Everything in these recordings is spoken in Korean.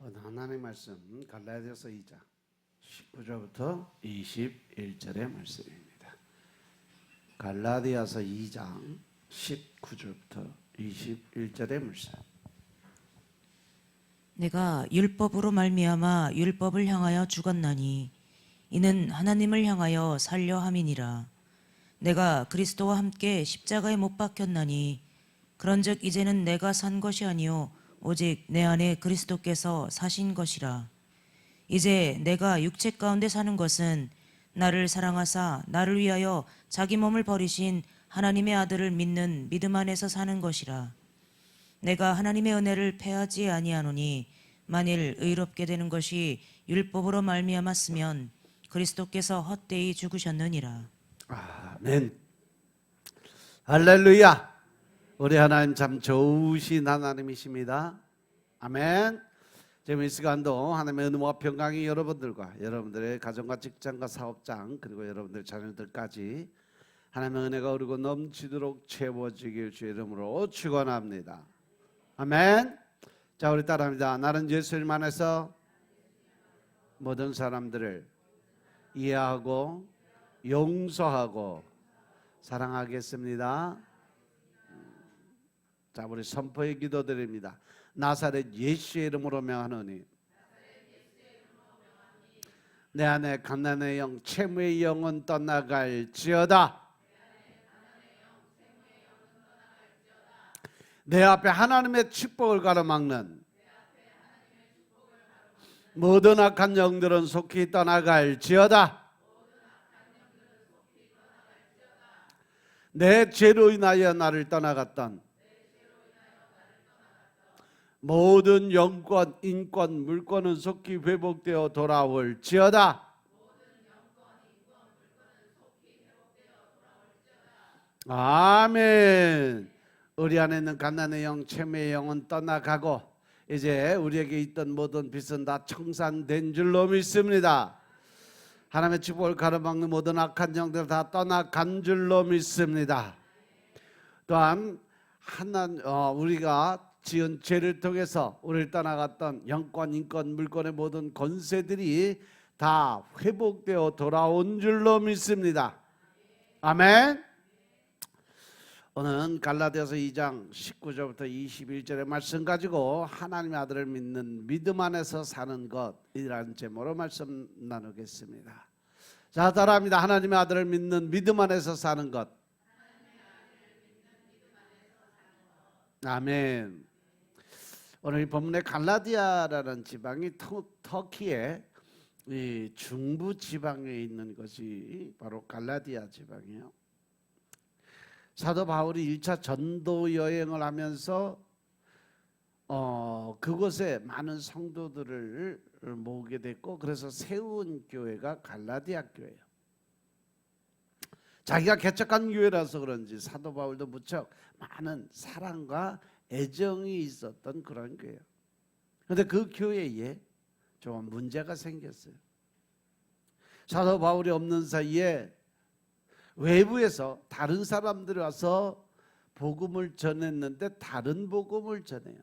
오늘 하나님의 말씀 갈라디아서 2장 19절부터 21절의 말씀입니다. 갈라디아서 2장 19절부터 21절의 말씀. 내가 율법으로 말미암아 율법을 향하여 죽었나니 이는 하나님을 향하여 살려 함이니라. 내가 그리스도와 함께 십자가에 못 박혔나니 그런즉 이제는 내가 산 것이 아니요 오직 내 안에 그리스도께서 사신 것이라. 이제 내가 육체 가운데 사는 것은 나를 사랑하사 나를 위하여 자기 몸을 버리신 하나님의 아들을 믿는 믿음 안에서 사는 것이라. 내가 하나님의 은혜를 패하지 아니하노니 만일 의롭게 되는 것이 율법으로 말미암았으면 그리스도께서 헛되이 죽으셨느니라. 아멘. 할렐루야. 우리 하나님 참 좋으신 하나님이십니다. 아멘. 지금 이 시간도 하나님의 은혜와 평강이 여러분들과 여러분들의 가정과 직장과 사업장 그리고 여러분들 자녀들까지 하나님의 은혜가 흐르고 넘치도록 채워지길 주의 이름으로 축원합니다. 아멘. 자, 우리 따라합니다. 나는 예수님 안에서 모든 사람들을 이해하고 용서하고 사랑하겠습니다. 자, 우리 선포의 기도 드립니다. 나사렛 예수의 이름으로 명하노니 내 안에 가난의 영, 채무의 영은 떠나갈지어다. 내 앞에 하나님의 축복을 가로막는 모든 악한 영들은 속히 떠나갈지어다. 내 죄로 인하여 나를 떠나갔던 모든 영권, 인권, 물권은 속히 회복되어 돌아올지어다. 아멘. 우리 안에 있는 가난의 영, 채무의 영은 떠나가고 이제 우리에게 있던 모든 빚은 다 청산된 줄로 믿습니다. 하나님의 축복을 가로막는 모든 악한 영들 다 떠나간 줄로 믿습니다. 또한 우리가 지은 죄를 통해서 우리를 떠나갔던 영권, 인권, 물권의 모든 권세들이 다 회복되어 돌아온 줄로 믿습니다. 아멘. 오늘은 갈라디아서 2장 19절부터 21절의 말씀 가지고 하나님의 아들을 믿는 믿음 안에서 사는 것이라는 제목으로 말씀 나누겠습니다. 자, 따라합니다. 하나님의 아들을 믿는 믿음 안에서 사는 것. 아멘. 오늘 이 본문의 갈라디아라는 지방이 터키의 이 중부 지방에 있는 것이 바로 갈라디아 지방이에요. 사도 바울이 1차 전도 여행을 하면서 그곳에 많은 성도들을 모으게 됐고 그래서 세운 교회가 갈라디아 교회예요. 자기가 개척한 교회라서 그런지 사도 바울도 무척 많은 사랑과 애정이 있었던 그런 교회예요. 그런데 그 교회에 좀 문제가 생겼어요. 사도 바울이 없는 사이에 외부에서 다른 사람들이 와서 복음을 전했는데 다른 복음을 전해요.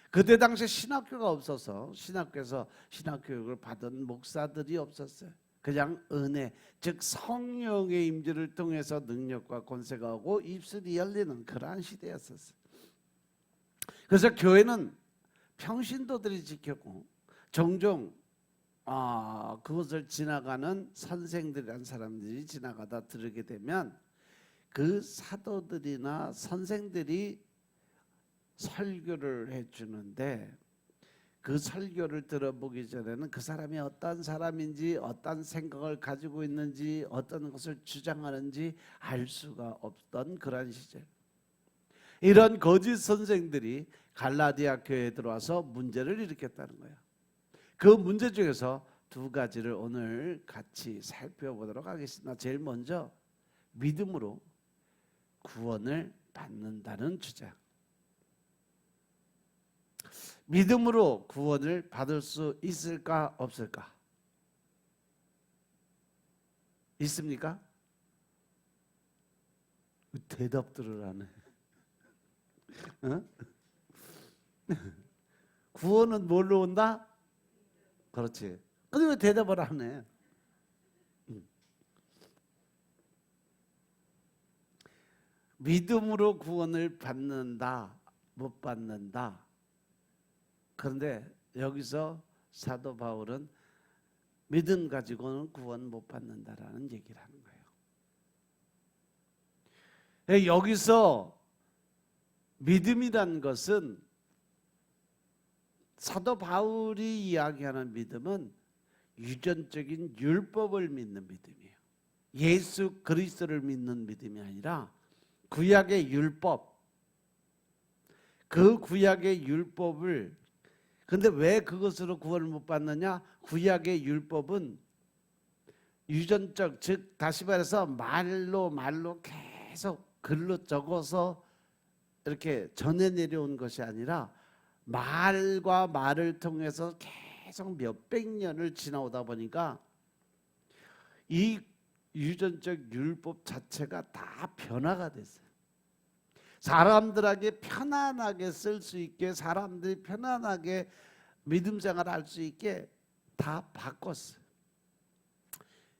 그때 당시에 신학교가 없어서 신학교에서 신학교육을 받은 목사들이 없었어요. 그냥 은혜, 즉 성령의 임재를 통해서 능력과 권세가 오고 입술이 열리는 그러한 시대였었어요. 그래서 교회는 평신도들이 지켰고 종종 그것을 지나가는 선생들이란 사람들이 지나가다 들으게 되면 그 사도들이나 선생들이 설교를 해주는데 그 설교를 들어보기 전에는 그 사람이 어떤 사람인지 어떤 생각을 가지고 있는지 어떤 것을 주장하는지 알 수가 없던 그런 시절, 이런 거짓 선생들이 갈라디아 교회에 들어와서 문제를 일으켰다는 거예요. 그 문제 중에서 두 가지를 오늘 같이 살펴보도록 하겠습니다. 제일 먼저 믿음으로 구원을 받는다는 주장. 믿음으로 구원을 받을 수 있을까 없을까? 있습니까? 대답들을 하네. 구원은 뭘로 온다? 그렇지. 근데 왜 대답을 안 해? 믿음으로 구원을 받는다, 못 받는다. 그런데 여기서 사도 바울은 믿음 가지고는 구원 못 받는다라는 얘기를 하는 거예요. 여기서 믿음이란 것은 사도 바울이 이야기하는 믿음은 유전적인 율법을 믿는 믿음이에요. 예수 그리스도를 믿는 믿음이 아니라 구약의 율법, 그 구약의 율법을, 근데 왜 그것으로 구원을 못 받느냐? 구약의 율법은 유전적, 즉 다시 말해서 말로 계속 글로 적어서 이렇게 전해 내려온 것이 아니라 말과 말을 통해서 계속 몇백 년을 지나오다 보니까 이 유전적 율법 자체가 다 변화가 됐어요. 사람들에게 편안하게 쓸 수 있게, 사람들이 편안하게 믿음 생활을 할 수 있게 다 바꿨어요.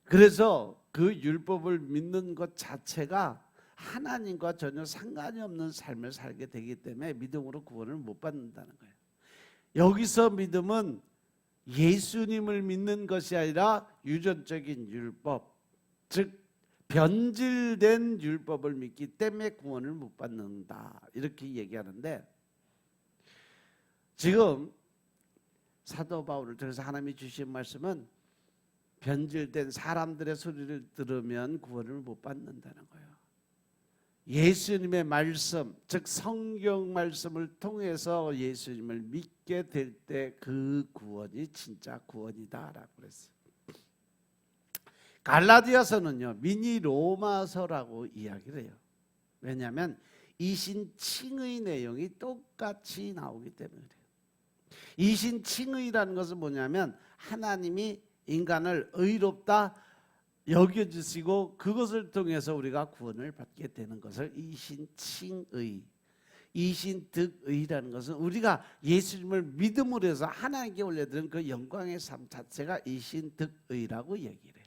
그래서 그 율법을 믿는 것 자체가 하나님과 전혀 상관이 없는 삶을 살게 되기 때문에 믿음으로 구원을 못 받는다는 거예요. 여기서 믿음은 예수님을 믿는 것이 아니라 유전적인 율법, 즉 변질된 율법을 믿기 때문에 구원을 못 받는다, 이렇게 얘기하는데, 지금 사도 바울을 통해서 하나님이 주신 말씀은 변질된 사람들의 소리를 들으면 구원을 못 받는다는 거예요. 예수님의 말씀, 즉 성경 말씀을 통해서 예수님을 믿게 될 때 그 구원이 진짜 구원이다라고 그랬어요. 갈라디아서는요, 미니 로마서라고 이야기를 해요. 왜냐하면 이신칭의 내용이 똑같이 나오기 때문에 그래요. 이신칭의라는 것은 뭐냐면 하나님이 인간을 의롭다 여겨주시고 그것을 통해서 우리가 구원을 받게 되는 것을 이신칭의, 이신득의라는 것은 우리가 예수님을 믿음으로 해서 하나님께 올려드린 그 영광의 삶 자체가 이신득의라고 얘기를 해요.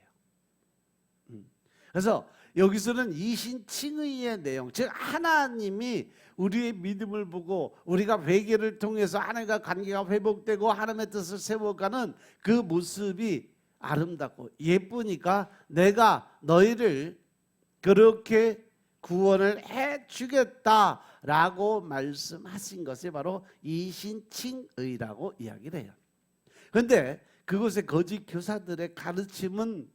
그래서 여기서는 이신칭의의 내용, 즉 하나님이 우리의 믿음을 보고 우리가 회개를 통해서 하나님과 관계가 회복되고 하나님의 뜻을 세워가는 그 모습이 아름답고 예쁘니까 내가 너희를 그렇게 구원을 해주겠다라고 말씀하신 것이 바로 이신칭의라고 이야기를 해요. 그런데 그것의 거짓 교사들의 가르침은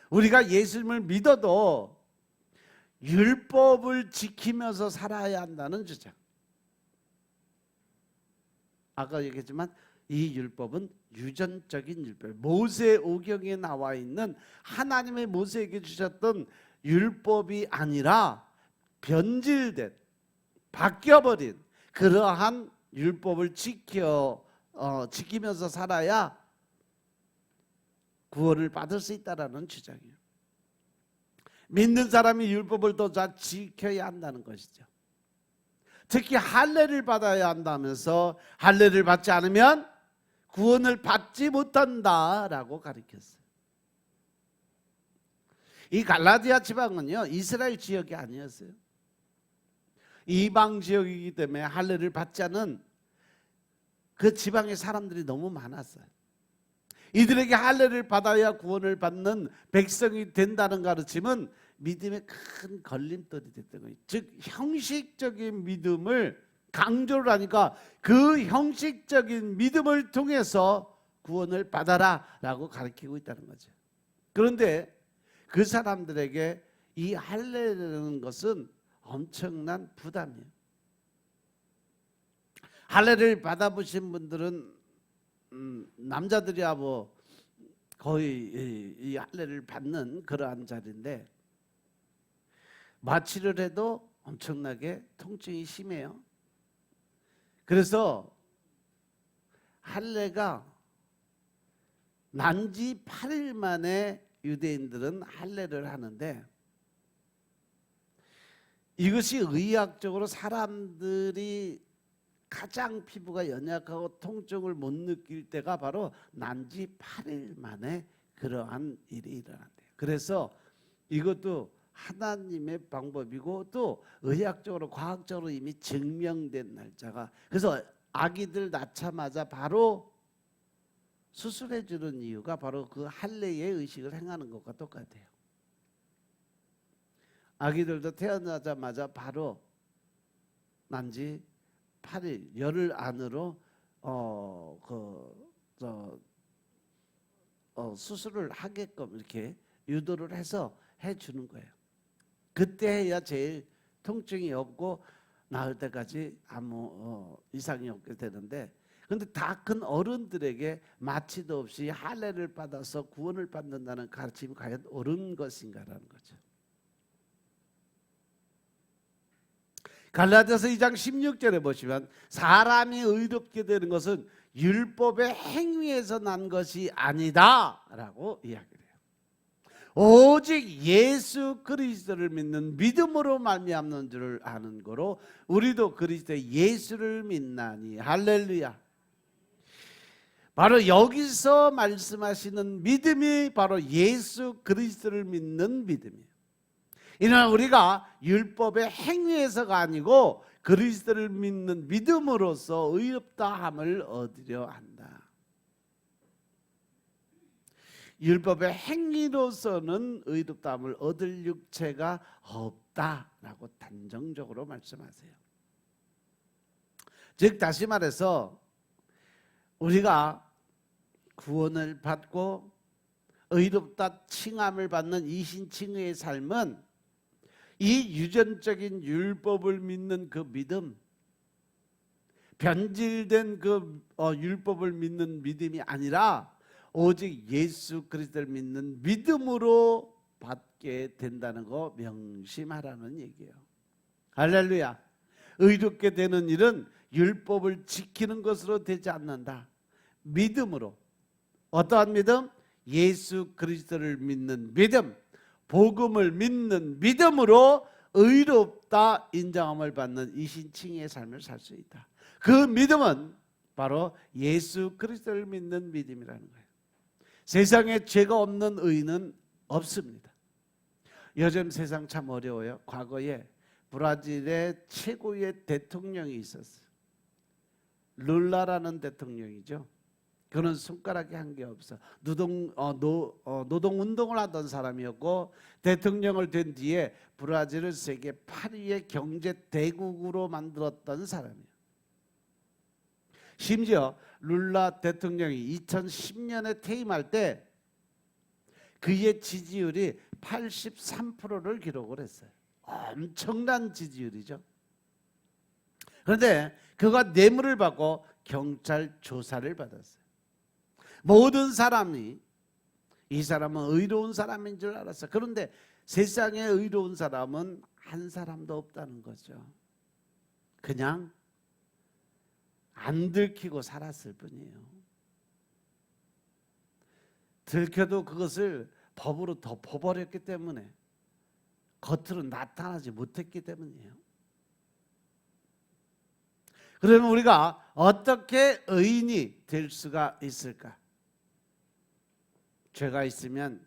우리가 예수님을 믿어도 율법을 지키면서 살아야 한다는 주장. 아까 얘기했지만 이 율법은 유전적인 율법, 모세오경에 나와 있는 하나님의 모세에게 주셨던 율법이 아니라 변질된, 바뀌어버린 그러한 율법을 지키면서 살아야 구원을 받을 수 있다라는 주장이에요. 믿는 사람이 율법을 더 잘 지켜야 한다는 것이죠. 특히 할례를 받아야 한다면서 할례를 받지 않으면 구원을 받지 못한다라고 가르쳤어요. 이 갈라디아 지방은요, 이스라엘 지역이 아니었어요. 이방 지역이기 때문에 할례를 받지 않은 그 지방의 사람들이 너무 많았어요. 이들에게 할례를 받아야 구원을 받는 백성이 된다는 가르침은 믿음의 큰 걸림돌이 됐던 거예요. 즉 형식적인 믿음을 강조를 하니까 그 형식적인 믿음을 통해서 구원을 받아라 라고 가르치고 있다는 거죠. 그런데 그 사람들에게 이 할례라는 것은 엄청난 부담이에요. 할례를 받아보신 분들은 남자들이야 뭐 거의 이 할례를 받는 그러한 자리인데, 마취를 해도 엄청나게 통증이 심해요. 그래서 할례가 난지 8일 만에 유대인들은 할례를 하는데, 이것이 의학적으로 사람들이 가장 피부가 연약하고 통증을 못 느낄 때가 바로 난 지 8일 만에 그러한 일이 일어난대요. 그래서 이것도 하나님의 방법이고 또 의학적으로 과학적으로 이미 증명된 날짜가, 그래서 아기들 낳자마자 바로 수술해 주는 이유가 바로 그 할례의 의식을 행하는 것과 똑같아요. 아기들도 태어나자마자 바로 난지 8일 열흘 안으로 수술을 하게끔 이렇게 유도를 해서 해주는 거예요. 그때 해야 제일 통증이 없고 나을 때까지 아무 이상이 없게 되는데, 그런데 다 큰 어른들에게 마취도 없이 할례를 받아서 구원을 받는다는 가르침이 과연 옳은 것인가라는 거죠. 갈라디아서 2장 16절에 보시면 사람이 의롭게 되는 것은 율법의 행위에서 난 것이 아니다라고 이야기를 해요. 오직 예수 그리스도를 믿는 믿음으로 말미암는 줄을 아는 거로 우리도 그리스도의 예수를 믿나니. 할렐루야. 바로 여기서 말씀하시는 믿음이 바로 예수 그리스도를 믿는 믿음이에요. 이는 우리가 율법의 행위에서가 아니고 그리스도를 믿는 믿음으로써 의롭다함을 얻으려 한다. 율법의 행위로서는 의롭다함을 얻을 육체가 없다라고 단정적으로 말씀하세요. 즉 다시 말해서 우리가 구원을 받고 의롭다 칭함을 받는 이신칭의의 삶은 이 유전적인 율법을 믿는 그 믿음, 변질된 그 율법을 믿는 믿음이 아니라 오직 예수 그리스도를 믿는 믿음으로 받게 된다는 거 명심하라는 얘기예요. 할렐루야. 의롭게 되는 일은 율법을 지키는 것으로 되지 않는다. 믿음으로. 어떠한 믿음? 예수 그리스도를 믿는 믿음, 복음을 믿는 믿음으로 의롭다 인정함을 받는 이신칭의 삶을 살 수 있다. 그 믿음은 바로 예수 그리스도를 믿는 믿음이라는 거예요. 세상에 죄가 없는 의인은 없습니다. 요즘 세상 참 어려워요. 과거에 브라질의 최고의 대통령이 있었어요. 룰라라는 대통령이죠. 그는 손가락에 한 게 없어. 노동운동을 하던 사람이었고 대통령을 된 뒤에 브라질을 세계 8위의 경제 대국으로 만들었던 사람이에요. 심지어 룰라 대통령이 2010년에 퇴임할 때 그의 지지율이 83%를 기록을 했어요. 엄청난 지지율이죠. 그런데 그가 뇌물을 받고 경찰 조사를 받았어요. 모든 사람이 이 사람은 의로운 사람인 줄 알았어요. 그런데 세상에 의로운 사람은 한 사람도 없다는 거죠. 그냥 안 들키고 살았을 뿐이에요. 들켜도 그것을 법으로 덮어버렸기 때문에, 겉으로 나타나지 못했기 때문이에요. 그러면 우리가 어떻게 의인이 될 수가 있을까? 죄가 있으면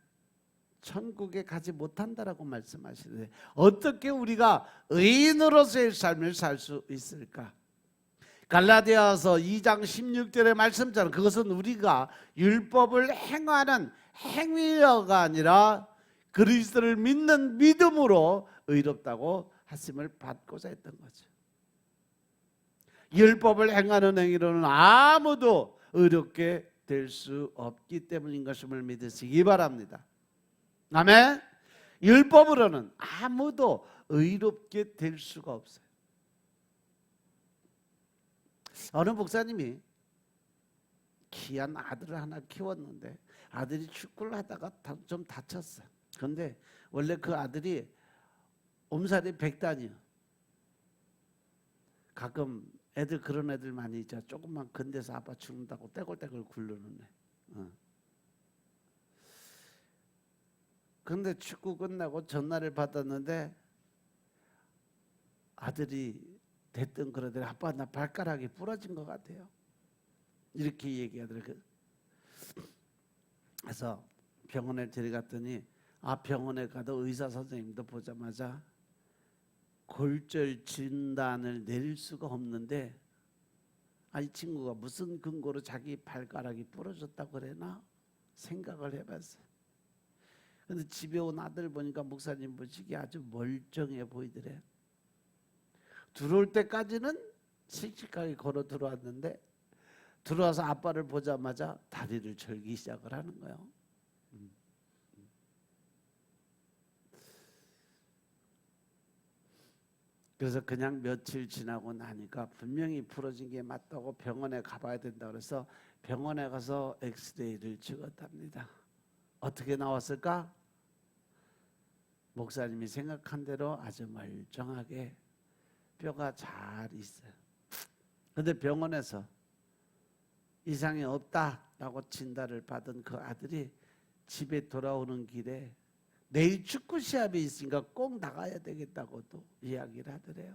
천국에 가지 못한다라고 말씀하시는데 어떻게 우리가 의인으로서의 삶을 살 수 있을까? 갈라디아서 2장 16절의 말씀처럼 그것은 우리가 율법을 행하는 행위가 아니라 그리스도를 믿는 믿음으로 의롭다고 하심을 받고자 했던 거죠. 율법을 행하는 행위로는 아무도 의롭게 될 수 없기 때문인 것임을 믿으시기 바랍니다. 아멘. 율법으로는 아무도 의롭게 될 수가 없어요. 어느 목사님이 귀한 아들을 하나 키웠는데 아들이 축구를 하다가 좀 다쳤어요. 그런데 원래 그 아들이 엄살이 100단이요. 가끔 애들 그런 애들 많이 있죠. 조금만 건드려서 아빠 죽는다고 떼굴떼굴 굴르는 애. 그런데 축구 끝나고 전화를 받았는데 아들이 됐든 그러더니 아빠 나 발가락이 부러진 것 같아요. 이렇게 얘기하더라고요. 그래서 병원에 데려갔더니 병원에 가도 의사 선생님도 보자마자 골절 진단을 내릴 수가 없는데 이 친구가 무슨 근거로 자기 발가락이 부러졌다고 그래나 생각을 해봤어요. 근데 집에 온 아들 보니까 목사님 보시기에 아주 멀쩡해 보이더래. 들어올 때까지는 씩씩하게 걸어 들어왔는데 들어와서 아빠를 보자마자 다리를 절기 시작을 하는 거예요. 그래서 그냥 며칠 지나고 나니까 분명히 부러진 게 맞다고 병원에 가봐야 된다 그래서 병원에 가서 엑스레이를 찍었답니다. 어떻게 나왔을까? 목사님이 생각한 대로 아주 멀쩡하게 뼈가 잘 있어요. 그런데 병원에서 이상이 없다라고 진단을 받은 그 아들이 집에 돌아오는 길에 내일 축구 시합이 있으니까 꼭 나가야 되겠다고 또 이야기를 하더래요.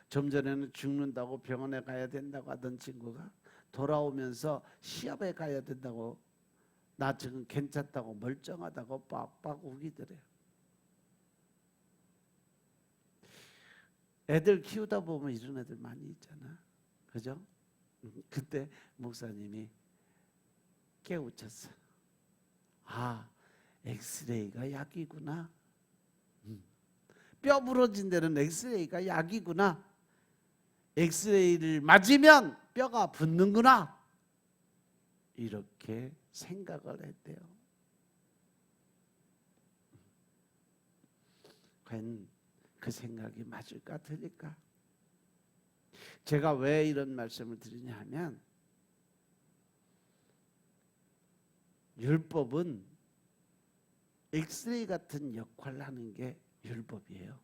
좀 전에는 죽는다고 병원에 가야 된다고 하던 친구가 돌아오면서 시합에 가야 된다고 나 지금 괜찮다고 멀쩡하다고 빡빡 우기더래요. 애들 키우다 보면 이런 애들 많이 있잖아. 그죠? 그때 목사님이 깨우쳤어. 엑스레이가 약이구나. 뼈 부러진 데는 엑스레이가 약이구나. 엑스레이를 맞으면 뼈가 붙는구나. 이렇게 생각을 했대요. 과연 그 생각이 맞을까 틀릴까? 제가 왜 이런 말씀을 드리냐 하면 율법은 엑스레이 같은 역할을 하는 게 율법이에요.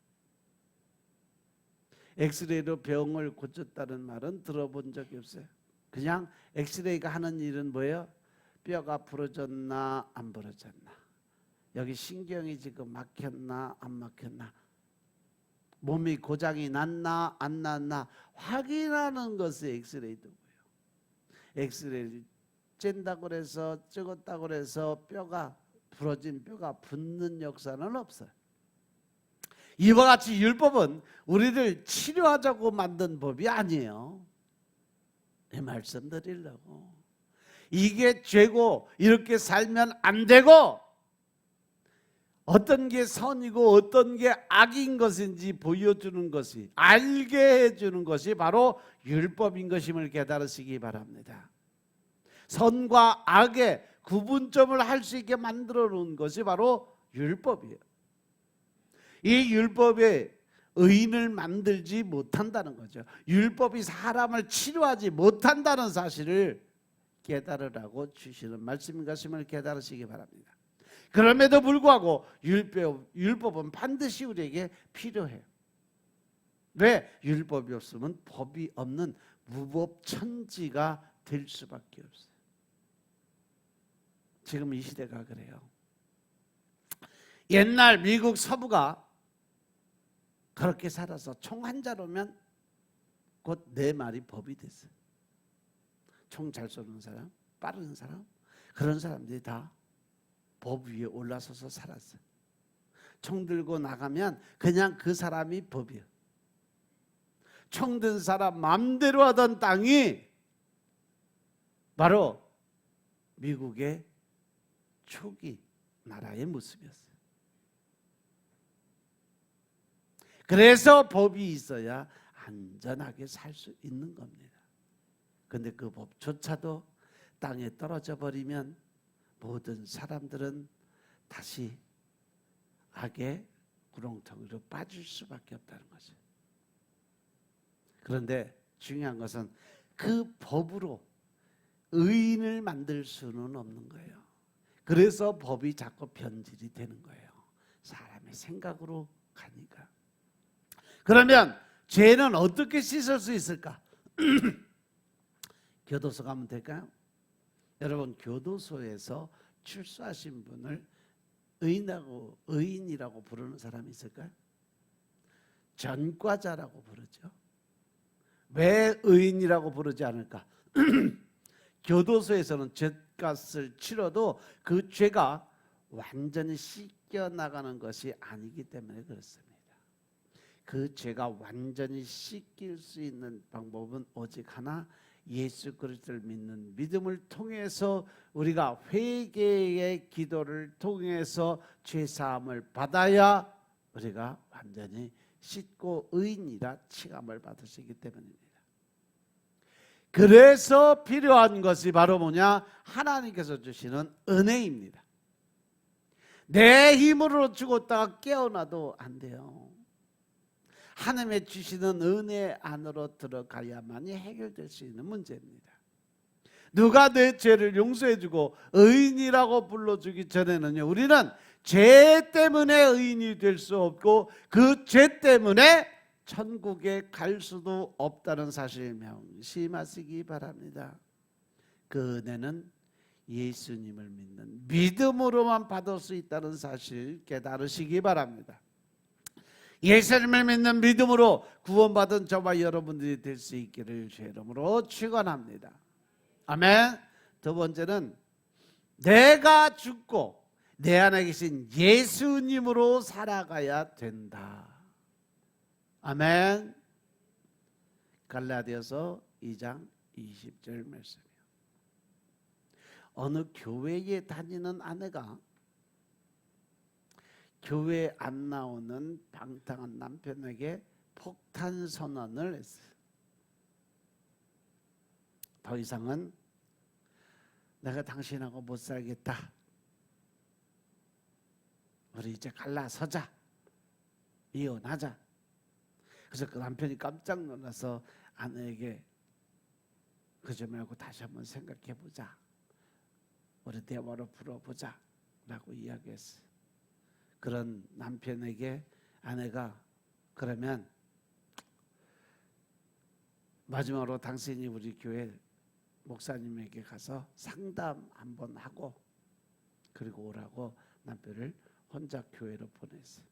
엑스레이로 병을 고쳤다는 말은 들어본 적이 없어요. 그냥 엑스레이가 하는 일은 뭐예요? 뼈가 부러졌나 안 부러졌나, 여기 신경이 지금 막혔나 안 막혔나, 몸이 고장이 났나 안 났나 확인하는 것이 엑스레이도 뭐예요. 엑스레이를 쨘다고 해서 찍었다고 해서 뼈가 부러진 뼈가 붙는 역사는 없어요. 이와 같이 율법은 우리를 치료하자고 만든 법이 아니에요. 이 말씀 드리려고. 이게 죄고 이렇게 살면 안 되고 어떤 게 선이고 어떤 게 악인 것인지 보여주는 것이, 알게 해주는 것이 바로 율법인 것임을 깨달으시기 바랍니다. 선과 악의 구분점을 할 수 있게 만들어 놓은 것이 바로 율법이에요. 이 율법에 의인을 만들지 못한다는 거죠. 율법이 사람을 치료하지 못한다는 사실을 깨달으라고 주시는 말씀인 것임을 깨달으시기 바랍니다. 그럼에도 불구하고 율법은 반드시 우리에게 필요해요. 왜? 율법이 없으면 법이 없는 무법천지가 될 수밖에 없어요. 지금 이 시대가 그래요. 옛날 미국 서부가 그렇게 살아서 총 한 자로면 곧 네 마리 법이 됐어요. 총 잘 쏘는 사람, 빠른 사람, 그런 사람들이 다 법 위에 올라서서 살았어요. 총 들고 나가면 그냥 그 사람이 법이에요. 총 든 사람 마음대로 하던 땅이 바로 미국의 초기 나라의 모습이었어요. 그래서 법이 있어야 안전하게 살 수 있는 겁니다. 그런데 그 법조차도 땅에 떨어져 버리면 모든 사람들은 다시 악의 구렁텅이로 빠질 수밖에 없다는 거죠. 그런데 중요한 것은 그 법으로 의인을 만들 수는 없는 거예요. 그래서 법이 자꾸 변질이 되는 거예요. 사람의 생각으로 가니까. 그러면 죄는 어떻게 씻을 수 있을까? 교도소 가면 될까요? 여러분, 교도소에서 출소하신 분을 의인이라고 부르는 사람이 있을까요? 전과자라고 부르죠. 왜 의인이라고 부르지 않을까? 교도소에서는 죄값을 치러도 그 죄가 완전히 씻겨 나가는 것이 아니기 때문에 그렇습니다. 그 죄가 완전히 씻길 수 있는 방법은 오직 하나, 예수 그리스도를 믿는 믿음을 통해서 우리가 회개의 기도를 통해서 죄 사함을 받아야 우리가 완전히 씻고 의인이라 칭함을 받으시기 때문입니다. 그래서 필요한 것이 바로 뭐냐? 하나님께서 주시는 은혜입니다. 내 힘으로 죽었다가 깨어나도 안 돼요. 하나님의 주시는 은혜 안으로 들어가야만이 해결될 수 있는 문제입니다. 누가 내 죄를 용서해주고 의인이라고 불러주기 전에는요, 우리는 죄 때문에 의인이 될 수 없고 그 죄 때문에 천국에 갈 수도 없다는 사실 명심하시기 바랍니다. 그 은혜는 예수님을 믿는 믿음으로만 받을 수 있다는 사실 깨달으시기 바랍니다. 예수님을 믿는 믿음으로 구원받은 저와 여러분들이 될 수 있기를 주의 이름으로 축원합니다. 아멘. 두 번째는 내가 죽고 내 안에 계신 예수님으로 살아가야 된다. 아멘. 갈라디아서 2장 20절 말씀이요. 어느 교회에 다니는 아내가 교회 안 나오는 방탕한 남편에게 폭탄 선언을 했어요. 더 이상은 내가 당신하고 못 살겠다. 우리 이제 갈라서자. 이혼하자. 그래서 그 남편이 깜짝 놀라서 아내에게 그러지 말고 다시 한번 생각해 보자. 우리 대화로 풀어보자 라고 이야기했어요. 그런 남편에게 아내가 그러면 마지막으로 당신이 우리 교회 목사님에게 가서 상담 한번 하고 그리고 오라고 남편을 혼자 교회로 보냈어요.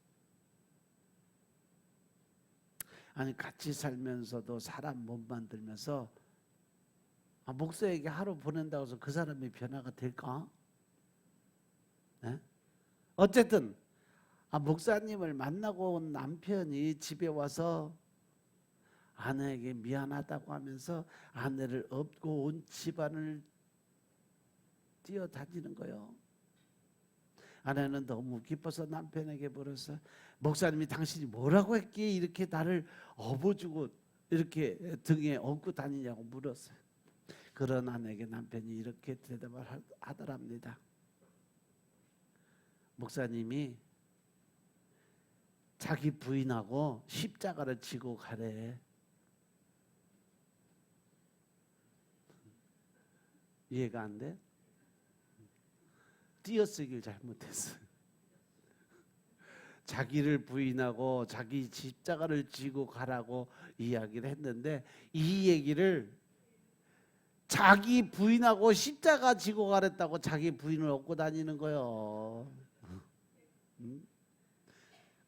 아니 같이 살면서도 사람 못 만들면서 목사에게 하루 보낸다고 해서 그 사람이 변화가 될까? 네? 어쨌든 목사님을 만나고 온 남편이 집에 와서 아내에게 미안하다고 하면서 아내를 업고 온 집안을 뛰어다니는 거예요. 아내는 너무 기뻐서 남편에게 물어서 목사님이 당신이 뭐라고 했기에 이렇게 나를 업어주고 이렇게 등에 업고 다니냐고 물었어요. 그런 아내에게 남편이 이렇게 대답을 하더랍니다. 목사님이 자기 부인하고 십자가를 지고 가래. 이해가 안 돼? 띄어쓰기를 잘못했어요. 자기를 부인하고 자기 십자가를 지고 가라고 이야기를 했는데 이 얘기를 자기 부인하고 십자가 지고 가랬다고 자기 부인을 업고 다니는 거예요.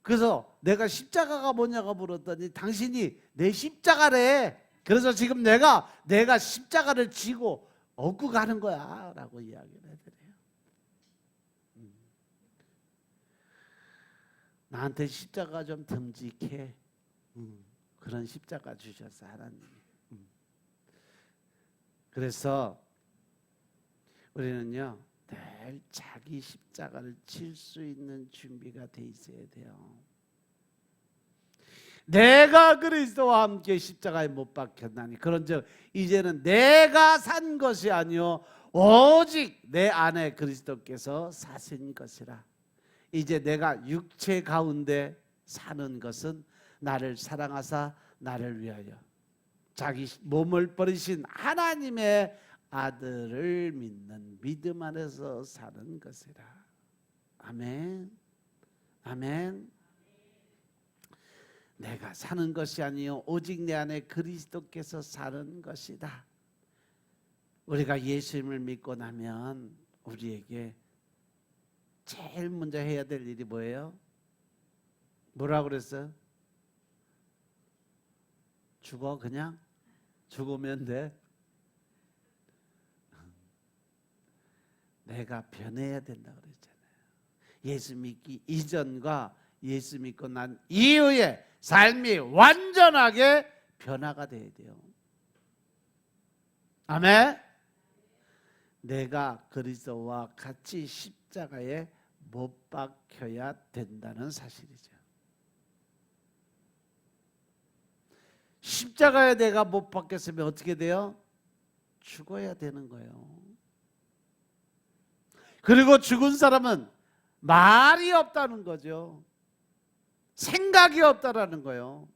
그래서 내가 십자가가 뭐냐고 물었더니 당신이 내 십자가래. 그래서 지금 내가 십자가를 지고 업고 가는 거야 라고 이야기를 해드려요. 나한테 십자가 좀 듬직해. 그런 십자가 주셨어 하나님이. 그래서 우리는요 늘 자기 십자가를 칠 수 있는 준비가 돼 있어야 돼요. 내가 그리스도와 함께 십자가에 못 박혔나니 그런즉 이제는 내가 산 것이 아니요 오직 내 안에 그리스도께서 사신 것이라. 이제 내가 육체 가운데 사는 것은 나를 사랑하사 나를 위하여 자기 몸을 버리신 하나님의 아들을 믿는 믿음 안에서 사는 것이라. 아멘. 아멘. 내가 사는 것이 아니요 오직 내 안에 그리스도께서 사는 것이다. 우리가 예수님을 믿고 나면 우리에게 제일 먼저 해야 될 일이 뭐예요? 뭐라고 그랬어요? 죽어 그냥 죽으면 돼. 내가 변해야 된다 그랬잖아요. 예수 믿기 이전과 예수 믿고 난 이후에 삶이 완전하게 변화가 돼야 돼요. 아멘. 내가 그리스도와 같이 십자가에 못 박혀야 된다는 사실이죠. 십자가에 내가 못 박혔으면 어떻게 돼요? 죽어야 되는 거예요. 그리고 죽은 사람은 말이 없다는 거죠. 생각이 없다라는 거예요.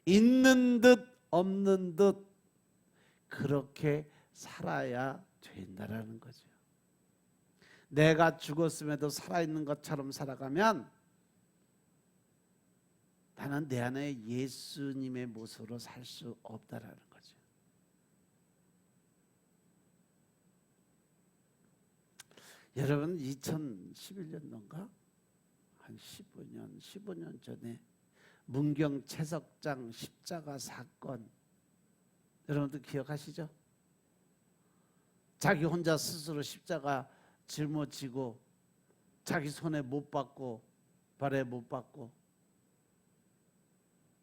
있는 듯 없는 듯 그렇게 살아야 된다라는 거죠. 내가 죽었음에도 살아있는 것처럼 살아가면 나는 내 안에 예수님의 모습으로 살 수 없다라는 거죠. 여러분 2011년도인가 한 15년 전에 문경 채석장 십자가 사건 여러분들 기억하시죠? 자기 혼자 스스로 십자가 짊어지고 자기 손에 못 박고 발에 못 박고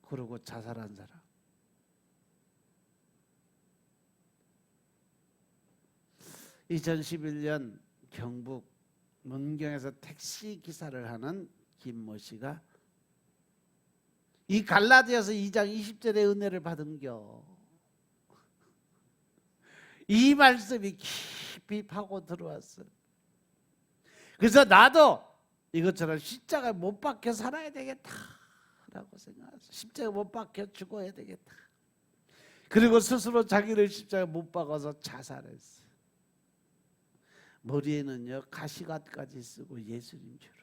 그러고 자살한 사람. (2011년) 경북 문경에서 택시 기사를 하는 김모 씨가 이 갈라디아서 2장 20절의 은혜를 받은겨. 이 말씀이 깊이 파고 들어왔어. 그래서 나도 이것처럼 십자가에 못 박혀 살아야 되겠다라고 생각했어. 십자가에 못 박혀 죽어야 되겠다. 그리고 스스로 자기를 십자가에 못 박아서 자살했어. 머리에는요 가시관까지 쓰고 예수님처럼.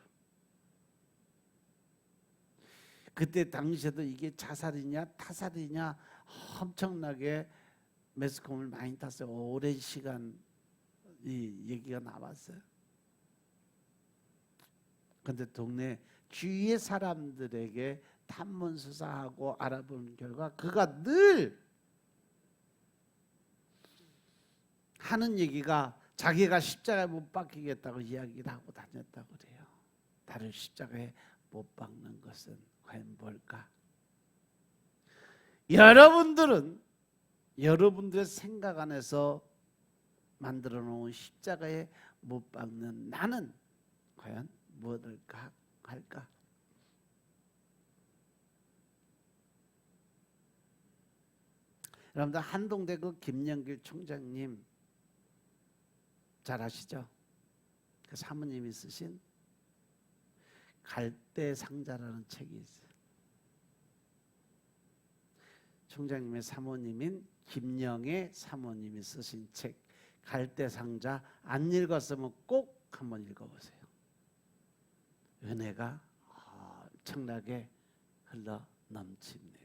그때 당시에도 이게 자살이냐 타살이냐 엄청나게 매스컴을 많이 탔어요. 오랜 시간 이 얘기가 나왔어요. 그런데 동네 주위의 사람들에게 탐문 수사하고 알아본 결과 그가 늘 하는 얘기가 자기가 십자가에 못 박히겠다고 이야기를 하고 다녔다고 그래요. 나를 십자가에 못 박는 것은 과연 뭘까? 여러분들의 생각 안에서 만들어 놓은 십자가에 못 박는 나는 과연 무엇을 할까? 여러분들 한동대구 김영길 총장님 잘 아시죠? 그 사모님이 쓰신 갈대상자라는 책이 있어요. 총장님의 사모님인 김영애 사모님이 쓰신 책 갈대상자 안 읽었으면 꼭 한번 읽어보세요. 은혜가 엄청나게 흘러 넘칩니다.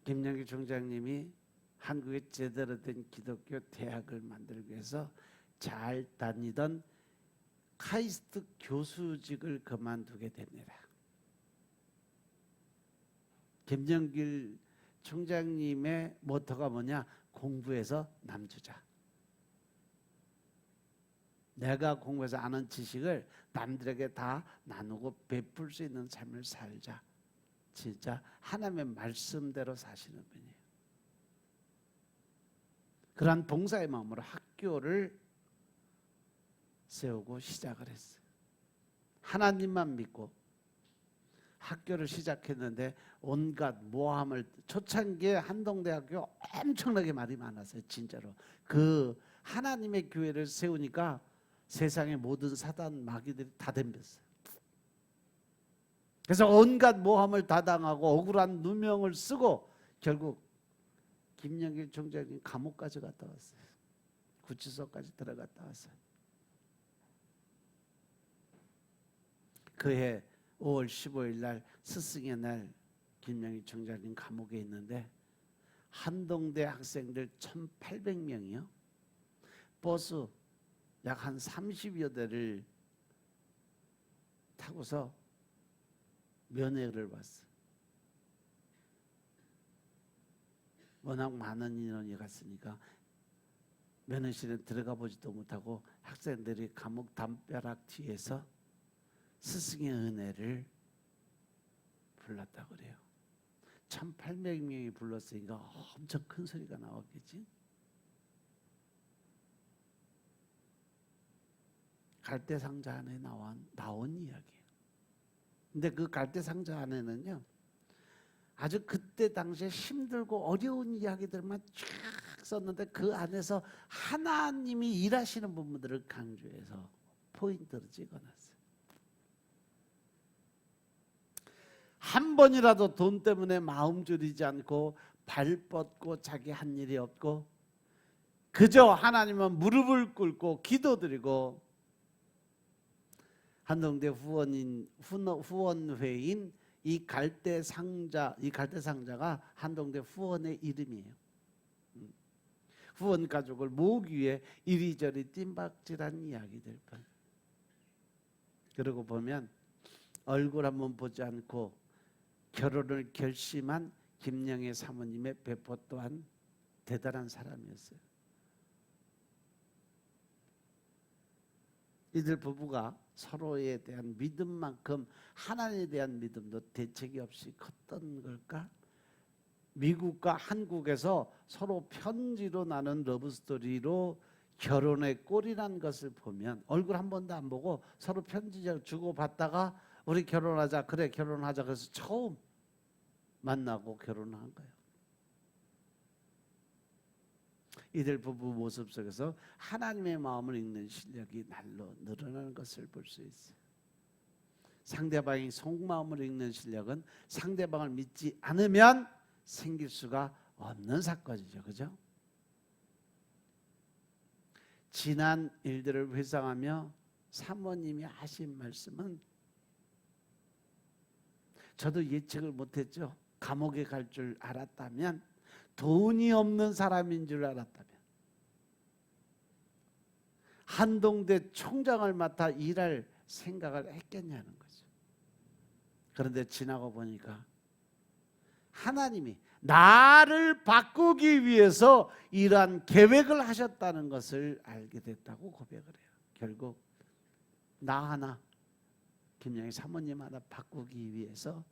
김영기 총장님이 한국에 제대로 된 기독교 대학을 만들기 위해서 잘 다니던 카이스트 교수직을 그만두게 됩니다. 김영길 총장님의 모토가 뭐냐? 공부해서 남주자. 내가 공부해서 아는 지식을 남들에게 다 나누고 베풀 수 있는 삶을 살자. 진짜 하나님의 말씀대로 사시는 분이에요. 그러한 봉사의 마음으로 학교를 세우고 시작을 했어요. 하나님만 믿고 학교를 시작했는데 온갖 모함을 초창기에 한동대학교 엄청나게 말이 많았어요. 진짜로 그 하나님의 교회를 세우니까 세상의 모든 사단 마귀들이 다 덤볐어요. 그래서 온갖 모함을 다 당하고 억울한 누명을 쓰고 결국 김영길 총장님 감옥까지 갔다 왔어요. 구치소까지 들어갔다 왔어요. 그해 5월 15일 날 스승의 날 김영길 총장님 감옥에 있는데 한동대 학생들 1,800명이요. 버스 약 한 30여 대를 타고서 면회를 왔어. 워낙 많은 인원이 갔으니까 면회실에 들어가 보지도 못하고 학생들이 감옥 담벼락 뒤에서 스승의 은혜를 불렀다고 그래요. 1800명이 불렀으니까 엄청 큰 소리가 나왔겠지. 갈대상자 안에 나온 이야기예요. 근데 그 갈대상자 안에는요, 아주 그때 당시에 힘들고 어려운 이야기들만 쫙 썼는데 그 안에서 하나님이 일하시는 부분들을 강조해서 포인트를 찍어놨어요. 한 번이라도 돈 때문에 마음 졸이지 않고 발 뻗고 자기 한 일이 없고 그저 하나님은 무릎을 꿇고 기도드리고 한동대 후원회인 이 갈대상자가 한동대 후원의 이름이에요. 후원 가족을 모으기 위해 이리저리 뜀박질한 이야기들. 그러고 보면 얼굴 한번 보지 않고 결혼을 결심한 김영애 사모님의 배포 또한 대단한 사람이었어요. 이들 부부가 서로에 대한 믿음만큼 하나님에 대한 믿음도 대책이 없이 컸던 걸까? 미국과 한국에서 서로 편지로 나눈 러브스토리로 결혼의 꼴이란 것을 보면 얼굴 한 번도 안 보고 서로 편지 주고받다가 우리 결혼하자, 그래 결혼하자, 그래서 처음 만나고 결혼한 거예요. 이들 부부 모습 속에서 하나님의 마음을 읽는 실력이 날로 늘어나는 것을 볼 수 있어요. 상대방이 속마음을 읽는 실력은 상대방을 믿지 않으면 생길 수가 없는 사건이죠. 그죠? 지난 일들을 회상하며 사모님이 하신 말씀은 저도 예측을 못했죠. 감옥에 갈 줄 알았다면, 돈이 없는 사람인 줄 알았다면 한동대 총장을 맡아 일할 생각을 했겠냐는 거죠. 그런데 지나고 보니까 하나님이 나를 바꾸기 위해서 이러한 계획을 하셨다는 것을 알게 됐다고 고백을 해요. 결국 나 하나, 김영희 사모님 하나 바꾸기 위해서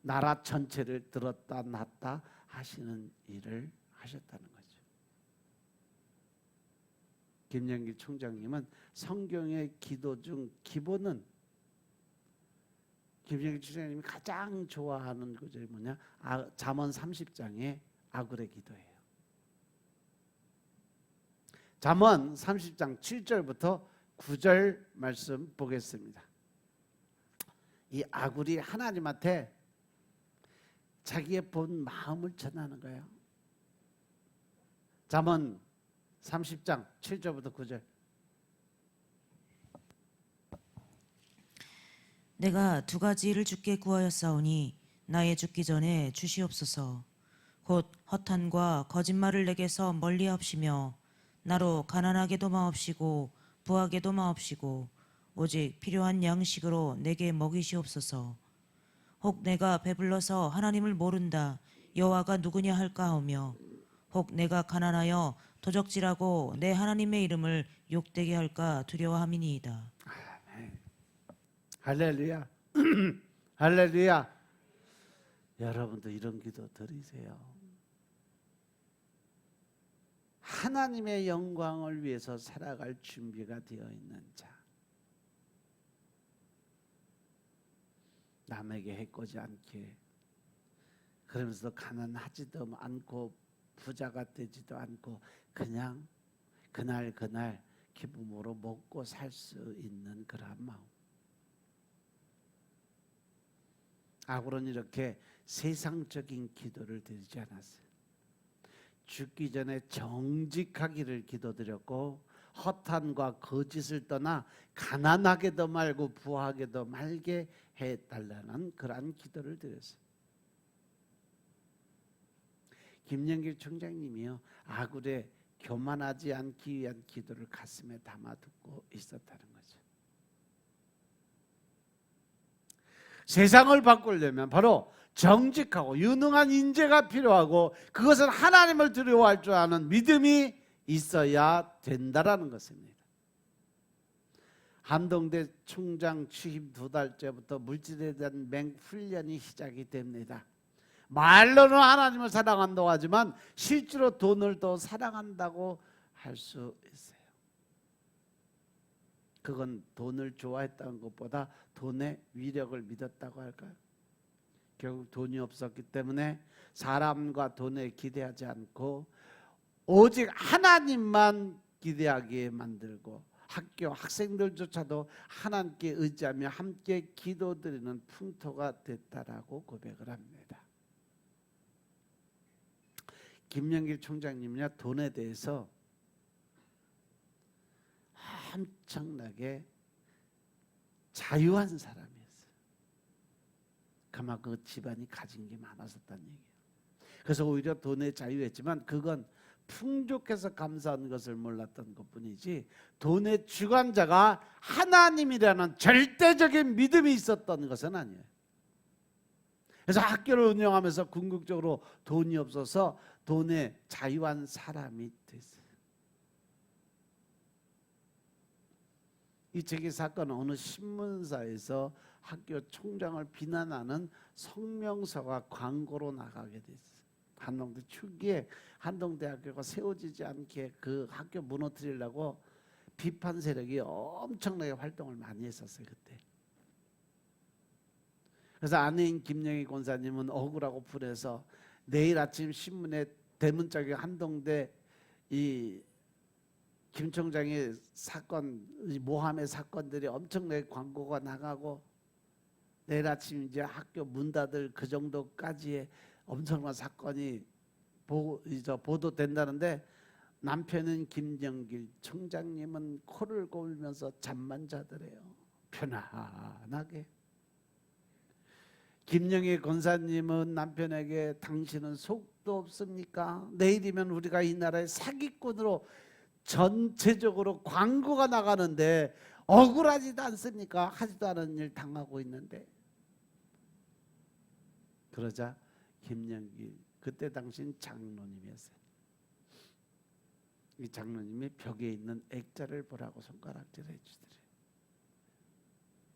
나라 전체를 들었다 놨다 하시는 일을 하셨다는 거죠. 김영길 총장님은 성경의 기도 중 기본은 김영길 총장님이 가장 좋아하는 구절이 뭐냐? 잠언 30장의 아굴의 기도예요. 잠언 30장 7절부터 9절 말씀 보겠습니다. 이 아굴이 하나님한테 자기의 본 마음을 전하는 거예요. 잠언 30장 7절부터 9절. 내가 두 가지 일을 주께 구하였사오니 나의 죽기 전에 주시옵소서. 곧 허탄과 거짓말을 내게서 멀리하옵시며 나로 가난하게도 마옵시고 부하게도 마옵시고 오직 필요한 양식으로 내게 먹이시옵소서. 혹 내가 배불러서 하나님을 모른다 여호와가 누구냐 할까 하며 혹 내가 가난하여 도적질하고 내 하나님의 이름을 욕되게 할까 두려워함이니이다. 할렐루야. 할렐루야. 여러분도 이런 기도 드리세요. 하나님의 영광을 위해서 살아갈 준비가 되어 있는 자, 남에게 해코지 않게, 그러면서 가난하지도 않고 부자가 되지도 않고 그냥 그날 기쁨으로 먹고 살 수 있는 그러한 마음. 아굴은 이렇게 세상적인 기도를 드리지 않았어요. 죽기 전에 정직하기를 기도드렸고 허탄과 거짓을 떠나 가난하게도 말고 부하게도 말게 해달라는 그러한 기도를 드렸어요. 김영길 총장님이요, 아굴에 교만하지 않기 위한 기도를 가슴에 담아 두고 있었다는 거죠. 세상을 바꾸려면 바로 정직하고 유능한 인재가 필요하고, 그것은 하나님을 두려워할 줄 아는 믿음이 있어야 된다라는 것입니다. 한동대 총장 취임 2달째부터 물질에 대한 맹훈련이 시작이 됩니다. 말로는 하나님을 사랑한다고 하지만 실제로 돈을 더 사랑한다고 할 수 있어요. 그건 돈을 좋아했다는 것보다 돈의 위력을 믿었다고 할까요? 결국 돈이 없었기 때문에 사람과 돈에 기대하지 않고 오직 하나님만 기대하게 만들고, 학교 학생들조차도 하나님께 의지하며 함께 기도드리는 풍토가 됐다라고 고백을 합니다. 김영길 총장님은요, 돈에 대해서 엄청나게 자유한 사람이었어요. 그만큼 그 집안이 가진 게 많았었다는 얘기예요. 그래서 오히려 돈에 자유했지만 그건 풍족해서 감사하는 것을 몰랐던 것뿐이지, 돈의 주관자가 하나님이라는 절대적인 믿음이 있었던 것은 아니에요. 그래서 학교를 운영하면서 궁극적으로 돈이 없어서 돈에 자유한 사람이 됐어요. 이 제기 사건은 어느 신문사에서 학교 총장을 비난하는 성명서가 광고로 나가게 됐어요. 한동대 초기에 한동대학교가 세워지지 않게 그 학교 무너뜨리려고 비판 세력이 엄청나게 활동을 많이 했었어요, 그때. 그래서 아내인 김영희 권사님은 억울하고 불해서 내일 아침 신문에 대문짝에 한동대 이 김 총장의 사건, 모함의 사건들이 엄청나게 광고가 나가고, 내일 아침 이제 학교 문 닫을 그 정도까지의 엄청난 사건이 보도된다는데, 남편은 김영길 총장님은 코를 골면서 잠만 자더래요. 편안하게. 김영희 권사님은 남편에게 당신은 속도 없습니까? 내일이면 우리가 이 나라의 사기꾼으로 전체적으로 광고가 나가는데 억울하지도 않습니까? 하지도 않은 일 당하고 있는데. 그러자 김영길, 그때 당신 장로님이었어요. 이 장로님이 벽에 있는 액자를 보라고 손가락질 해주더래요.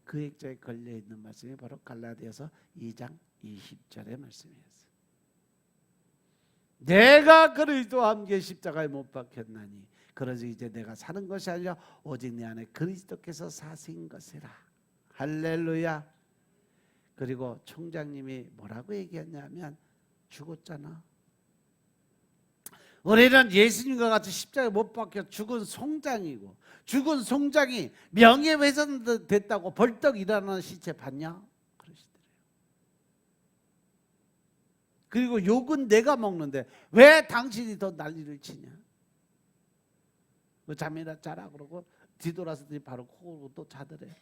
그 액자에 걸려있는 말씀이 바로 갈라디아서 2장 20절의 말씀이었어요. 내가 그리스도와 함께 십자가에 못 박혔나니 그러지 이제 내가 사는 것이 아니라 오직 내 안에 그리스도께서 사신 것이라. 할렐루야. 그리고 총장님이 뭐라고 얘기했냐면, 죽었잖아. 우리는 예수님과 같이 십자가에 못 박혀 죽은 송장이고, 죽은 송장이 명예훼손 됐다고 벌떡 일어나는 시체 봤냐? 그러시더래요. 그리고 욕은 내가 먹는데 왜 당신이 더 난리를 치냐? 잠이나 자라 그러고 뒤돌아서더니 바로 코 골고 또 자더래.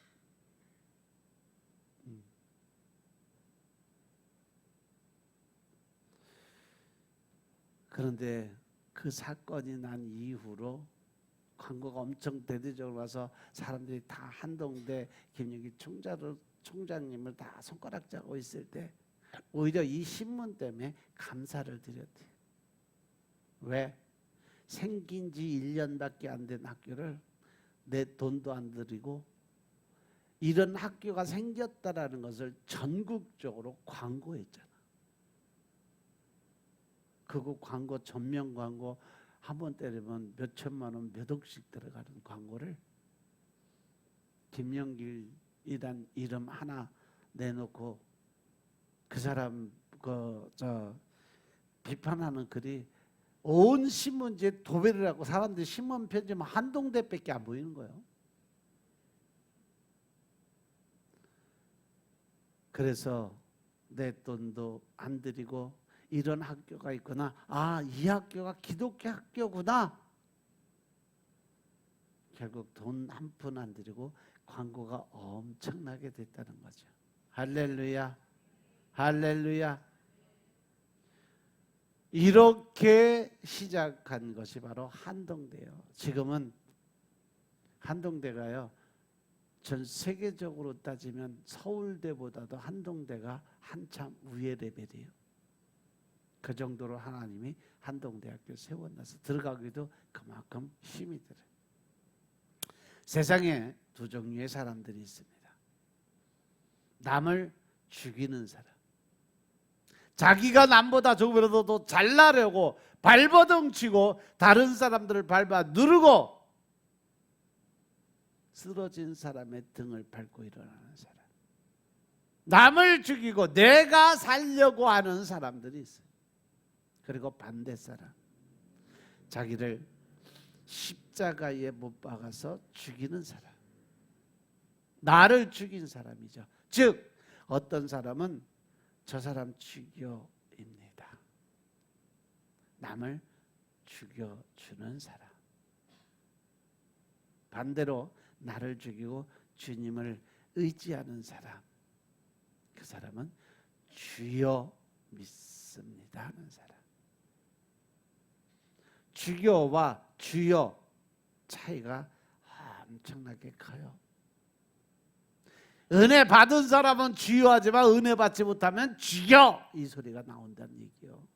그런데 그 사건이 난 이후로 광고가 엄청 대대적으로 와서 사람들이 다 한동대 김영길 총장님을 다 손가락 잡고 있을 때 오히려 이 신문 때문에 감사를 드렸대요. 왜? 생긴 지 1년밖에 안 된 학교를 내 돈도 안 들이고 이런 학교가 생겼다라는 것을 전국적으로 광고했잖아. 그거 광고, 전면 광고 한 번 때리면 몇 천만 원, 몇 억씩 들어가는 광고를 김영길이란 이름 하나 내놓고 그 사람 비판하는 글이 온 신문지에 도배를 하고 사람들이 신문 편지면 한동대밖에 안 보이는 거예요. 그래서 내 돈도 안 들이고 이런 학교가 있구나. 아, 이 학교가 기독교 학교구나. 결국 돈 한 푼 안 들이고 광고가 엄청나게 됐다는 거죠. 할렐루야. 할렐루야. 이렇게 시작한 것이 바로 한동대예요. 지금은 한동대가요, 전 세계적으로 따지면 서울대보다도 한동대가 한참 위의 레벨이에요. 그 정도로 하나님이 한동대학교 세워놔서 들어가기도 그만큼 힘이 들어요. 세상에 두 종류의 사람들이 있습니다. 남을 죽이는 사람, 자기가 남보다 조금이라도 더 잘나려고 발버둥 치고 다른 사람들을 밟아 누르고 쓰러진 사람의 등을 밟고 일어나는 사람, 남을 죽이고 내가 살려고 하는 사람들이 있어요. 그리고 반대 사람, 자기를 십자가에 못 박아서 죽이는 사람, 나를 죽인 사람이죠. 즉 어떤 사람은 저 사람 죽여입니다. 남을 죽여주는 사람. 반대로 나를 죽이고 주님을 의지하는 사람, 그 사람은 주여 믿습니다 하는 사람. 주여와 주여 차이가 엄청나게 커요. 은혜 받은 사람은 주여하지만 은혜 받지 못하면 죽여 이 소리가 나온다는 얘기요.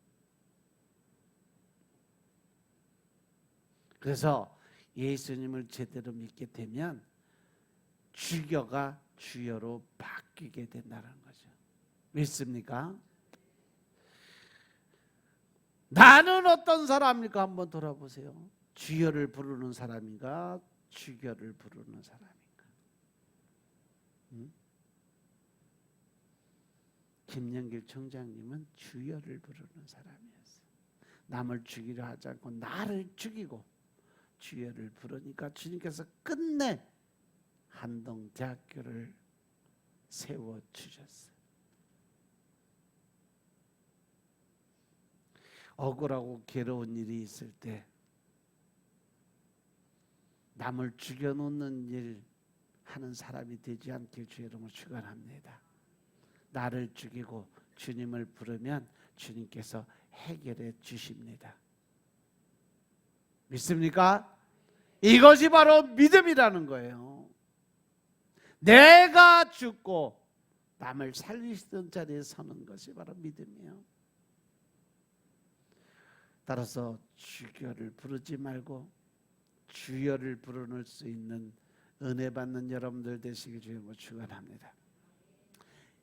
그래서 예수님을 제대로 믿게 되면 주여가 주여로 바뀌게 된다는 거죠. 믿습니까? 나는 어떤 사람입니까? 한번 돌아보세요. 주여를 부르는 사람인가? 주여를 부르는 사람인가? 김영길 총장님은 주여를 부르는 사람이었어요. 남을 죽이려 하지 않고 나를 죽이고 주여를 부르니까 주님께서 끝내 한동대학교를 세워주셨어요. 억울하고 괴로운 일이 있을 때 남을 죽여놓는 일 하는 사람이 되지 않길 주의 이름으로 축원합니다. 나를 죽이고 주님을 부르면 주님께서 해결해 주십니다. 믿습니까? 이것이 바로 믿음이라는 거예요. 내가 죽고 남을 살리시던 자리에 서는 것이 바로 믿음이에요. 따라서 주여를 부르지 말고 주여를 부를 수 있는 은혜 받는 여러분들 되시길 주님으로 축원합니다.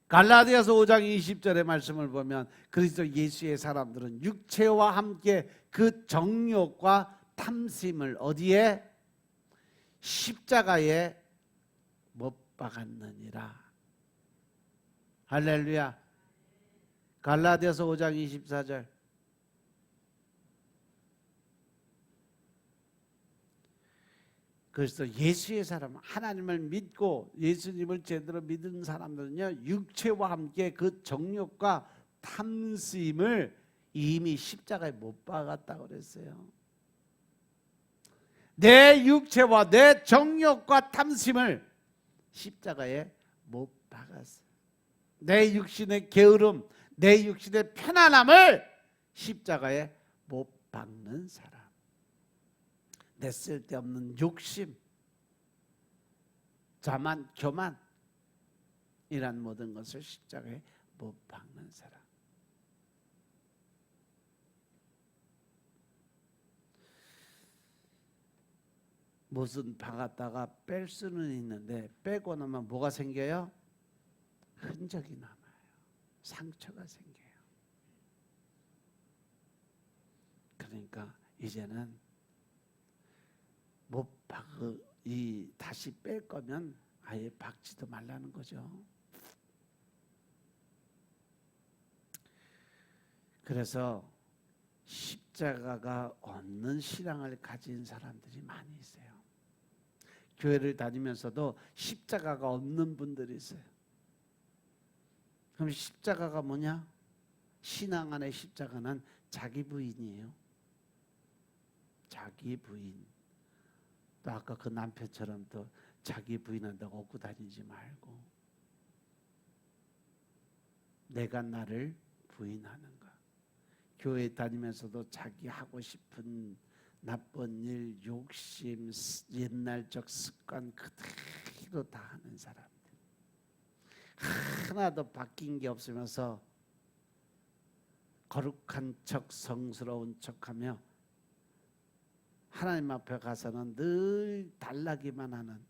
갈라디아서 5장 20절의 말씀을 보면 그리스도 예수의 사람들은 육체와 함께 그 정욕과 탐심을 어디에? 십자가에 못 박았느니라. 할렐루야. 갈라디아서 5장 24절. 그래서 예수의 사람, 하나님을 믿고 예수님을 제대로 믿은 사람들은요, 육체와 함께 그 정욕과 탐심을 이미 십자가에 못 박았다고 그랬어요. 내 육체와 내 정욕과 탐심을 십자가에 못 박았어요. 내 육신의 게으름, 내 육신의 편안함을 십자가에 못 박는 사람. 내 쓸데없는 욕심, 자만, 교만 이란 모든 것을 십자가에 못 박는 사람. 무슨 박았다가 뺄 수는 있는데 빼고 나면 뭐가 생겨요? 흔적이 남아요. 상처가 생겨요. 그러니까 이제는 못 박이 다시 뺄 거면 아예 박지도 말라는 거죠. 그래서 십자가가 없는 신앙을 가진 사람들이 많이 있어요. 교회를 다니면서도 십자가가 없는 분들이 있어요. 그럼 십자가가 뭐냐? 신앙 안의 십자가는 자기 부인이에요. 자기 부인. 또 아까 그 남편처럼 또 자기 부인한다고 업고 다니지 말고 내가 나를 부인하는가. 교회 다니면서도 자기 하고 싶은 나쁜 일, 욕심, 옛날적 습관 그대로 기도 다 하는 사람들, 하나도 바뀐 게 없으면서 거룩한 척 성스러운 척하며 하나님 앞에 가서는 늘 달라기만 하는,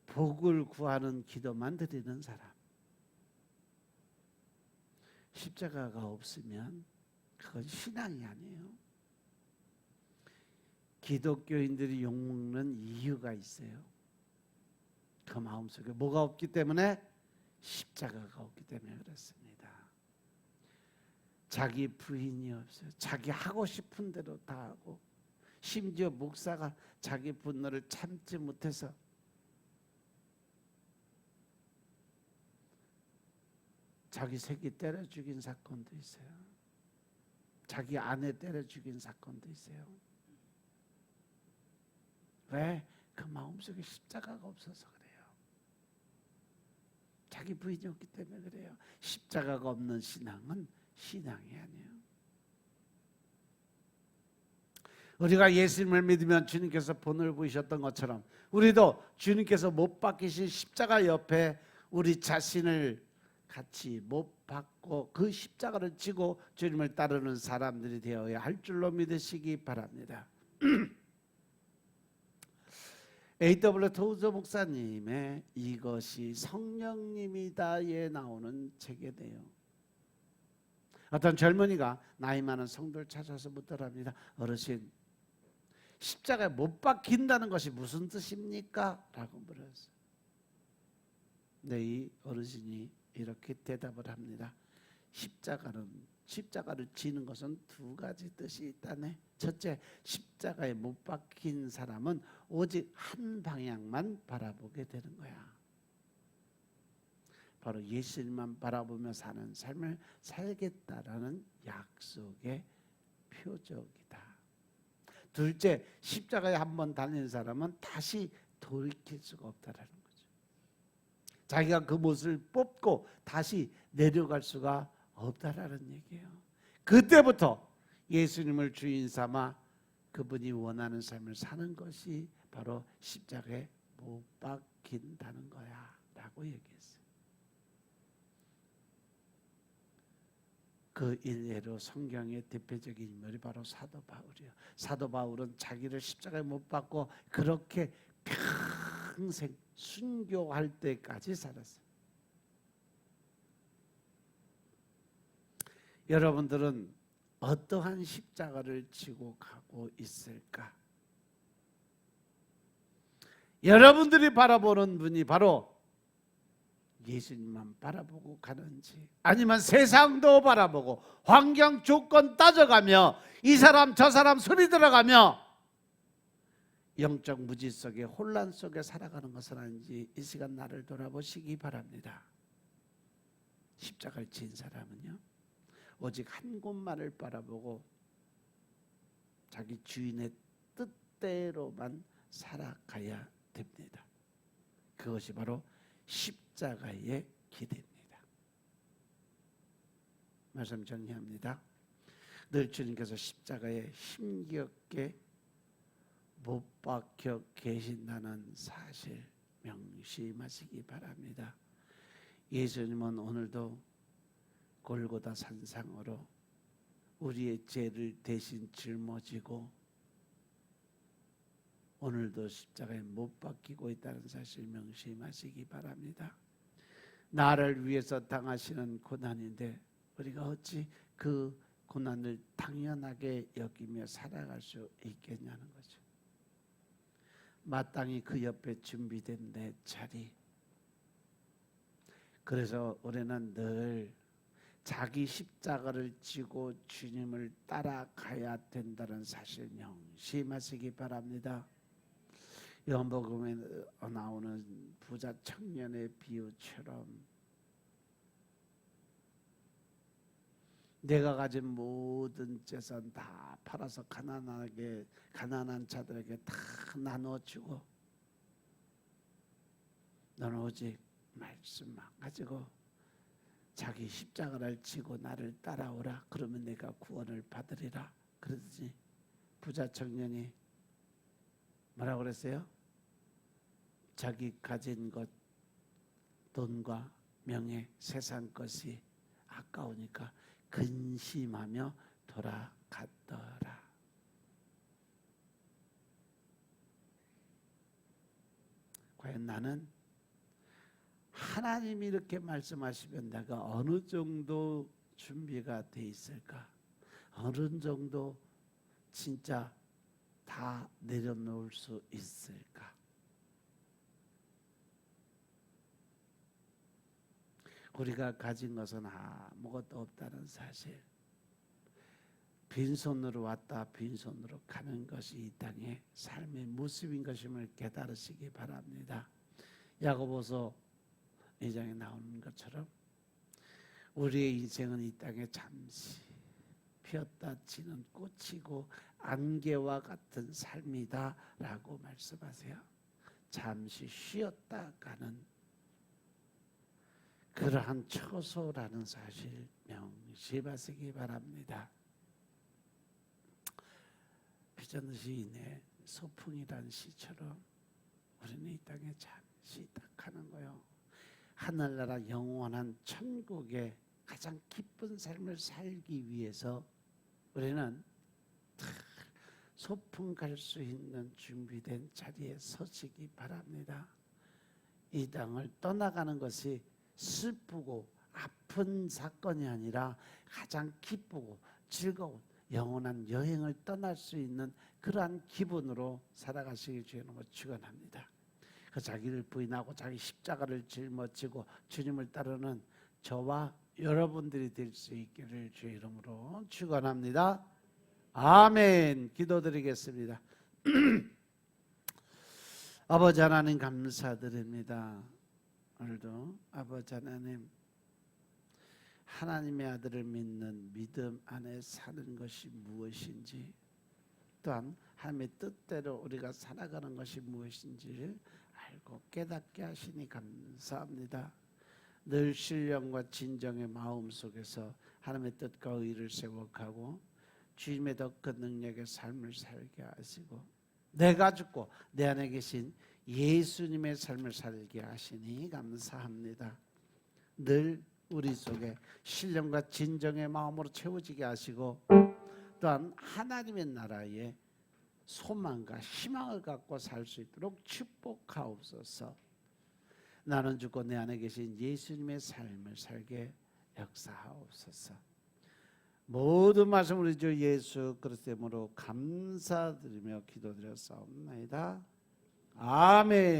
복을 구하는 기도만 드리는 사람. 십자가가 없으면 그건 신앙이 아니에요. 기독교인들이 욕먹는 이유가 있어요. 그 마음속에 뭐가 없기 때문에? 십자가가 없기 때문에 그렇습니다. 자기 부인이 없어요. 자기 하고 싶은 대로 다 하고, 심지어 목사가 자기 분노를 참지 못해서 자기 새끼 때려 죽인 사건도 있어요. 자기 아내 때려 죽인 사건도 있어요. 왜? 그 마음속에 십자가가 없어서 그래요. 자기 부인이 없기 때문에 그래요. 십자가가 없는 신앙은 신앙이 아니에요. 우리가 예수님을 믿으면 주님께서 본을 보이셨던 것처럼 우리도 주님께서 못 박히신 십자가 옆에 우리 자신을 같이 못 박고 그 십자가를 지고 주님을 따르는 사람들이 되어야 할 줄로 믿으시기 바랍니다. A.W. 토우저 목사님의 이것이 성령님이다에 나오는 책에 대요. 어떤 젊은이가 나이 많은 성도를 찾아서 묻더랍니다. 어르신, 십자가에 못 박힌다는 것이 무슨 뜻입니까? 라고 물었어요. 근데 이 어르신이 이렇게 대답을 합니다. 십자가를 지는 것은 두 가지 뜻이 있다네. 첫째, 십자가에 못 박힌 사람은 오직 한 방향만 바라보게 되는 거야. 바로 예수님만 바라보며 사는 삶을 살겠다라는 약속의 표적이다. 둘째, 십자가에 한번 달린 사람은 다시 돌이킬 수가 없다라는 거죠. 자기가 그 못을 뽑고 다시 내려갈 수가 없다라는 얘기예요. 그때부터 예수님을 주인 삼아 그분이 원하는 삶을 사는 것이 바로 십자가에 못 박힌다는 거야 라고 얘기했어요. 그 일례로 성경의 대표적인 인물이 바로 사도 바울이에요. 사도 바울은 자기를 십자가에 못 박고 그렇게 평생 순교할 때까지 살았어요. 여러분들은 어떠한 십자가를 지고 가고 있을까? 여러분들이 바라보는 분이 바로 예수님만 바라보고 가는지, 아니면 세상도 바라보고 환경 조건 따져가며 이 사람 저 사람 소리 들어가며 영적 무지 속에 혼란 속에 살아가는 것은 아닌지 이 시간 나를 돌아보시기 바랍니다. 십자가를 진 사람은요, 오직 한 곳만을 바라보고 자기 주인의 뜻대로만 살아가야 됩니다. 그것이 바로 십자가의 길입니다. 말씀 정리합니다. 늘 주님께서 십자가에 힘겹게 못 박혀 계신다는 사실 명심하시기 바랍니다. 예수님은 오늘도 골고다 산상으로 우리의 죄를 대신 짊어지고 오늘도 십자가에 못 박히고 있다는 사실 명심하시기 바랍니다. 나를 위해서 당하시는 고난인데 우리가 어찌 그 고난을 당연하게 여기며 살아갈 수 있겠냐는 거죠. 마땅히 그 옆에 준비된 내 자리. 그래서 우리는 늘 자기 십자가를 지고 주님을 따라가야 된다는 사실 명심하시기 바랍니다. 요한복음에 나오는 부자 청년의 비유처럼 내가 가진 모든 재산 다 팔아서 가난한 자들에게 다 나눠주고 너는 오직 말씀만 가지고 자기 십자가를 지고 나를 따라오라. 그러면 내가 구원을 받으리라. 그러더니 부자 청년이 뭐라고 그랬어요? 자기 가진 것, 돈과 명예, 세상 것이 아까우니까 근심하며 돌아갔더라. 과연 나는 하나님이 이렇게 말씀하시면 내가 어느 정도 준비가 돼 있을까? 어느 정도 진짜 다 내려놓을 수 있을까? 우리가 가진 것은 아무것도 없다는 사실, 빈손으로 왔다 빈손으로 가는 것이 이 땅의 삶의 모습인 것임을 깨달으시기 바랍니다. 야고보서 2장에 나오는 것처럼 우리의 인생은 이 땅에 잠시 피었다 지는 꽃이고 안개와 같은 삶이다 라고 말씀하세요. 잠시 쉬었다 가는 그러한 처소라는 사실 명심하시기 바랍니다. 비전 시인의 소풍이란 시처럼 우리는 이 땅에 잠시 딱 하는 거요. 하늘나라 영원한 천국의 가장 기쁜 삶을 살기 위해서 우리는 소풍 갈 수 있는 준비된 자리에 서시기 바랍니다. 이 땅을 떠나가는 것이 슬프고 아픈 사건이 아니라 가장 기쁘고 즐거운 영원한 여행을 떠날 수 있는 그러한 기분으로 살아가시길 주님으로 축원합니다. 그 자기를 부인하고 자기 십자가를 짊어지고 주님을 따르는 저와 여러분들이 될 수 있기를 주의 이름으로 축원합니다. 아멘. 기도드리겠습니다. 아버지 하나님 감사드립니다. 오늘도 아버지 하나님, 하나님의 아들을 믿는 믿음 안에 사는 것이 무엇인지, 또한 하나님의 뜻대로 우리가 살아가는 것이 무엇인지를 알고 깨닫게 하시니 감사합니다. 늘 신령과 진정의 마음 속에서 하나님의 뜻과 의를 세워가고 주님의 더 큰 능력의 삶을 살게 하시고 내가 죽고 내 안에 계신 예수님의 삶을 살게 하시니 감사합니다. 늘 우리 속에 신령과 진정의 마음으로 채워지게 하시고 또한 하나님의 나라에 소망과 희망을 갖고 살 수 있도록 축복하옵소서. 나는 죽고 내 안에 계신 예수님의 삶을 살게 역사하옵소서. 모든 말씀 우리 주 예수 그리스도 이름으로 감사드리며 기도드렸사옵나이다. 아멘.